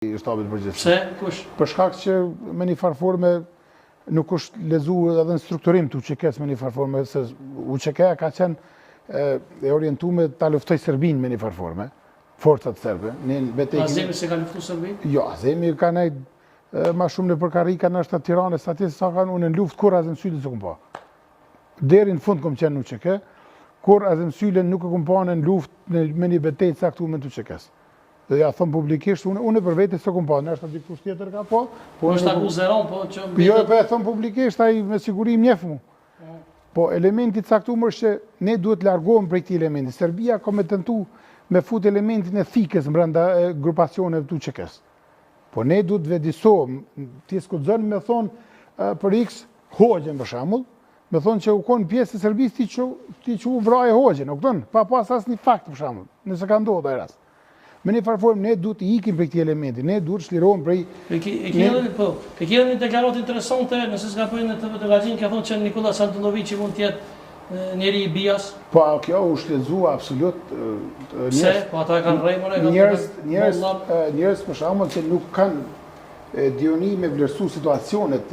i shtabit përgjithshëm. Pse? Kush? Për shkak që me një farë forme nuk është lezuar edhe në strukturim të UÇK-s me një farë forme, se UÇK-ja ka qenë e orientuar ta luftoj Serbinë me një farë forme, forcat serbe. Azemi se ka luftuar Serbinë? Jo, Azemi ka nejt ma shumë në përkarika në është të Tiranës, atje sa kanë unë në luftë kur Azem Syli se kum pa. Deri në fund kom qenë në UÇK, kur Azem Syli nuk e kum pa në luftë me një betejë caktuar me UÇK-s. Dhe ja thon publikisht, unë për vete se kum pa, në është dikush tjetër ka po. Po është akuzeron, po që jo, po e thon publikisht, ai me siguri mjef mu. Po elementi caktuar është që ne duhet largohem prej këtij elementi. Serbia ka me tentu me fut elementin e thikës brenda grupacioneve të UÇK-s. Po ne duhet vedisohem, ti skuxon me thon për X Hoxhën për shembull, me thon që u kon pjesë e Serbisë ti që u vraje Hoxhën, u kupton? Pa pas asnjë fakt për shembull, nëse ka ndodhur ai rast. Me një farë formë ne duhet të ikim prej këtij elementi, ne duhet shlirohem prej E kemi një deklaratë interesante, nëse s'ka bëjnë në TV Gazin, ka thonë që Nikola Santunovici mund të jetë njeri i bias. Po kjo u shlezzua absolut. Pse? Po ata e kanë rrejmën njerëz për shembull që nuk kanë dioni me vlerësu situacionet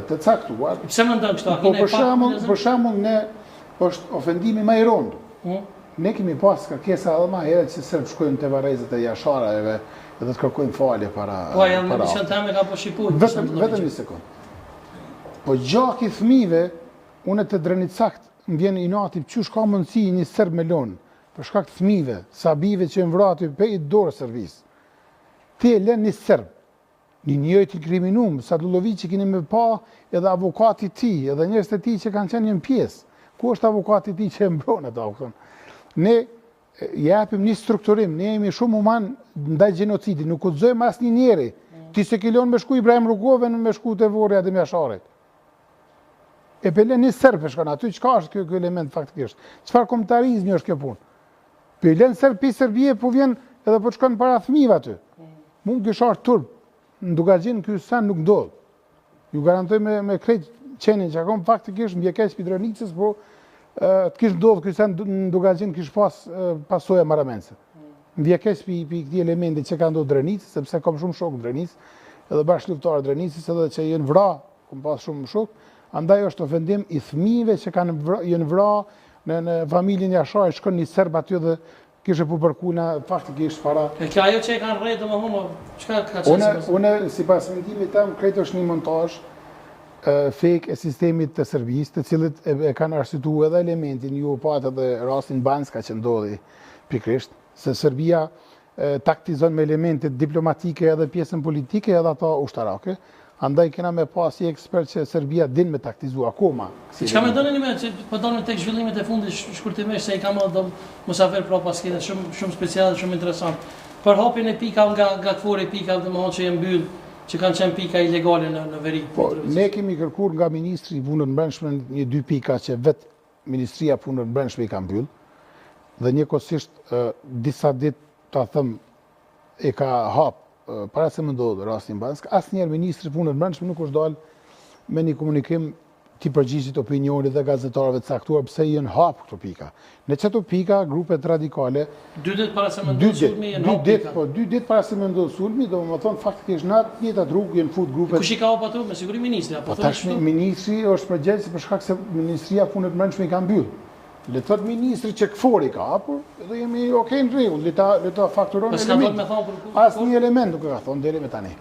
të caktuar. Pse mendon kështu? Po për shembull ne është ofendimi më i rënd. Ne kemi pas kërkesa edhe më herët që Serb shkojnë te varrezat e Jashareve dhe të kërkojnë falje para. Po janë në mision tëmë ka po shqipuar. Vetëm një sekond. Po gjak i fëmijëve, unë të drejt sakt, më vjen inati çush ka mundësi një serb me lon, për shkak të fëmijëve, sabive që janë vrarë pe dorë servis. Ti lën një serb, një njëjtë i kriminum, Sadulovici keni më pa edhe avokati i tij, edhe njerëzit e tij që kanë qenë një pjesë. Ku është avokati i tij që e mbron ata, kupton? Ne japim një strukturim, ne jemi shumë human ndaj gjenocidit, nuk guxojmë asnjë njeri. Ti se kilon me shku Ibrahim Rugove me shku te vorrja të Jasharit. E pelen një serb e shkon aty, çka është ky element faktikisht? Çfarë kombëtarizmi është kjo punë? Pelen serb pi Serbie, po vjen edhe po shkon para fëmijëve aty. Mund ky shart turp, në Dugazhin ky sen nuk ndodh. Ju garantoj me krejt qenin që akon faktikisht mbjekës Pidranicës, po të kishë ndodhë kësë në Dugazhin kishë pasoja maramense. Mbjekës për këti elementi që ka ndodhë Drenicës, sepse kam shumë shokë Drenicës, edhe bashkë luftarë Drenicës, edhe që jenë vra, kam pas shumë shokë, andaj është ofendim i fëmijëve që jenë vra në familjen Jashari, shkon një serb aty dhe kishë përkuna faktikisht para. E kjo ajo që e kanë rrejtë më humë, qëka ka qenë? Une, si pas mendimit tam, krejt është një montazh fake e sistemit të Serbisë, të cilët e kanë arsyetuar edhe elementin, ju patë edhe rastin Banska që ndodhi pikrisht, se Serbia taktizon me elementet diplomatike edhe pjesën politike edhe ato ushtarake, andaj kena me pas i ekspert që Serbia din me taktizu akoma. Çka më doni më që po donin tek zhvillimet e fundit shkurtimisht se i kam edhe mosafer pro paskete shumë speciale, shumë interesant. Për hapjen e pika nga Kfori, pika domethënë që janë mbyll, që kanë qenë pika ilegale në veri. Po, ne kemi kërkuar nga Ministri i Punës Brendshme një 2 pika që vetë Ministria e Punës Brendshme i ka mbyll, dhe njëkohësisht disa ditë, ta them, e ka hap para se më ndodhë rastin Bansk, asnjëherë Ministri i Punës Brendshme nuk është dalë me një komunikim ti përgjigjet opinionit dhe gazetarëve të caktuar pse janë hap këto pika. Në çeto pika, grupet radikale 2 ditë para se më ndodhë sulmi janë hap pika. Po 2 ditë para se më ndodhë sulmi, domethënë faktikisht në atë njëjtat rrugë janë fut grupet. Kush i ka hap ato? Me siguri ministri apo thonë. Po tash ministri është përgjegjës për shkak se Ministria e Punës Brendshme i ka mbyll. Le thot ministri që Kfori ka hapur, dhe jemi okay në rregull, le ta fakturojmë element. Asnjë element nuk e ka thonë deri me tani.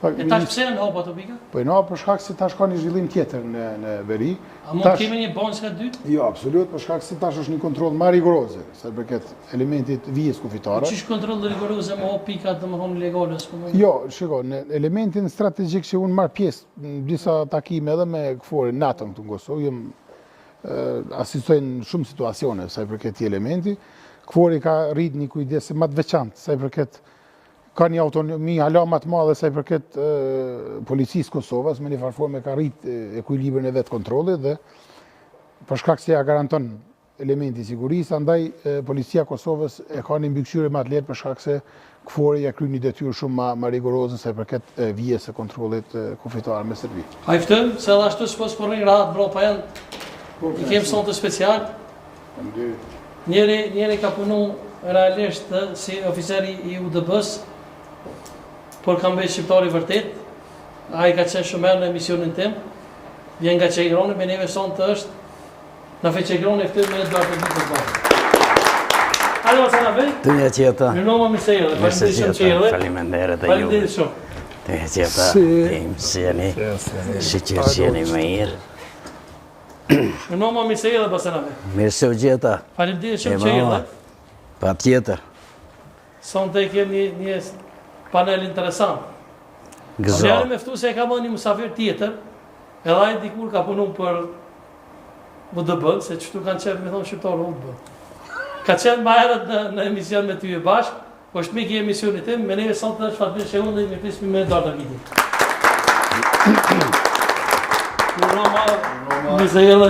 E tash pse janë hapa ato pika? Po në për shkak se tash ka një zhvillim tjetër në veri. A mund kemi një bonska dytë? Jo, absolut, për shkak se tash është një kontroll më rigoroz, sa i përket elementit vijës kufitare. Çish kontroll rigoroz me hap pika domethënë legale s'po? Jo, shiko, në elementin strategjik që unë marr pjesë në disa takime edhe me Kforin natën këtu në Kosovë, jam asistojnë shumë situacione sa i përket këtij elementi. Kfori ka rrit një kujdes më të veçantë sa i përket ka një autonomi hala më të madhe sa i përket policisë Kosovës, me një farë forme ka rrit ekuilibrin e vet kontrollit dhe për shkak se ja garanton elementi i sigurisë, andaj policia Kosovës e ka një mbikëqyrje më të lehtë për shkak se Kfori ja kryen një detyrë shumë më rigoroze sa i përket vijës së kontrollit kufitar me Serbi. A i ftëm se edhe ashtu s'po sporrin rahat mbrapa janë. I kemë son të special. Njeri ka punu realisht si oficeri i UDB-s por kam veç shqiptari vërtet. Ai ka qenë shumë herë në emisionin tim. Vjen nga Çegroni, me neve sonte është na fe Çegroni ftyrë me Eduard të ditë të bashkë. Alo, sa na vej? Të një qeta. Mirënoma mi se erdhe. Faleminderit shumë që erdhe. Faleminderit e ju. Faleminderit shumë. Të një qeta. Si jeni? Shqyqyrë që jeni me irë. Mirënoma mi se erdhe pas na vej. Mirë se u gjeta. Faleminderit shumë që erdhe. Pa tjetër. Sonte kemi një panel interesant. Gëzo. Jam me ftu se e ka marrë një musafir tjetër. Edhe ai dikur ka punu për UDB, se çtu kanë qenë me thonë shqiptarë UDB. Ka qenë më herët në emision me ty e bashkë, po është mik i emisionit tim, me neve sot është Fatmir Shehull dhe me prismi me Eduard Davidin. Mirënoma, mi se jelle.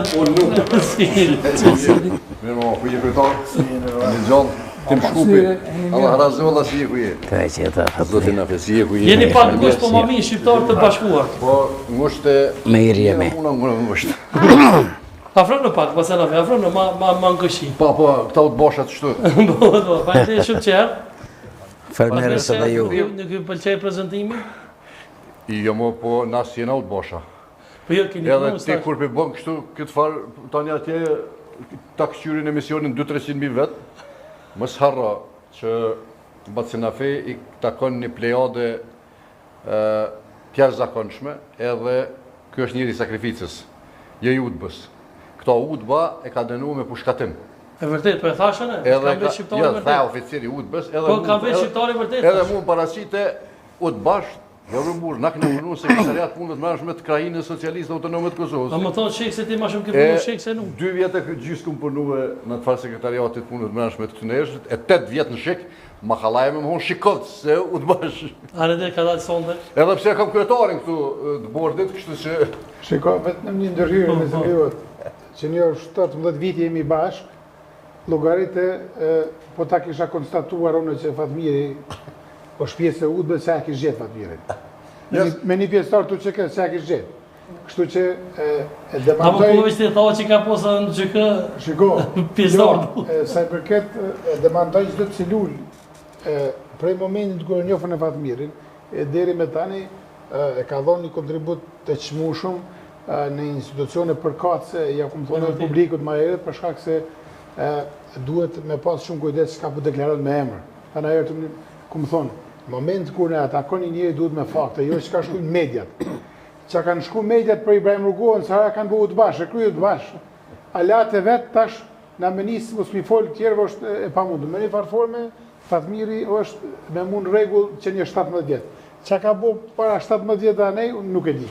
Mirënoma, ku je kryetar? Një gjallë, tim shkupi. Allah razolla si je ku je. Të një qeta. Zotin na fesi je ku je. Jeni pak ngusht po mami shqiptar të bashkuar. Po, ngushte... Me irë jemi. Unë ngusht. Afro në pak, pas e na fe, afro në ma ngëshi. Po, këta u të boshat shtu. Faleminderit shumë që erdh. Falënderit edhe ju. Nuk ju pëlqej prezantimi? Jo mo, po nas jena u të bosha. Po jo, keni Edhe punu ti kur pe bën kështu këtë farë, tani atje ta këshyrin emisionin 200-300.000 vetë, mos harro që Bacinafe i takon një plejade tjerë zakonshme, edhe kjo është njëri sakrificës, jo i udbës. Këto udba e ka dënu me pushkatim. E vërtet, po e thashën e? Kam veç shqiptari Jo, vërtet? tha oficiri udbës, Po kam veç shqiptari vërtet? edhe mu parasite udbash, jo rëmur, na kënë punu sekretariat punëve të mërshme të krajinës socialiste autonome të Kosovës. A më thonë shek se ti ma shumë ke punu shek se nuk. 2 vjetë e gjysë këmë punue në të farë sekretariatit punëve të mërshme të këtëneshët, e 8 vjetë në shek, ma kalaje me më honë shikot, se u të bashkë. A në dhe ka dalë sonde? Edhe pse kam kryetarin këtu të bordit, kështu që... Shiko, vetëm një ndërhyrje me zëmjot, që një 17 viti jemi bashkë, llogaritë po ta kisha konstatuar unë që Fatmiri është pjesë e UDB se a kish gjetë Fatmirin. Me një pjesëtar tu që ka se a kish gjetë. Kështu që e A më demantoj... po veç të thua që ka posa në GK Shiko, pjesëtar. sa i përket e demantoj çdo cilul prej momentit kur e njohën e Fatmirin, deri me tani e ka dhënë një kontribut të çmueshëm në institucione përkatëse, ja ku më thonë publikut më herët, për shkak se duhet me pas shumë kujdes çka po deklaron me emër. Tanë ajo ku më thonë, në moment kur ne atakoni njëri duhet me fakte, jo çka shkruajnë mediat. Çka kanë shku mediat për Ibrahim Rugojën, sa kanë bëu të bashkë, kryet të bashkë. Alate vet tash na menis mos mi fol tjerëve është e pamundur. Me një farforme Fatmiri është me mund rregull që një 17 vjet. Çka ka bëu para 17 vjet anej, unë nuk e di.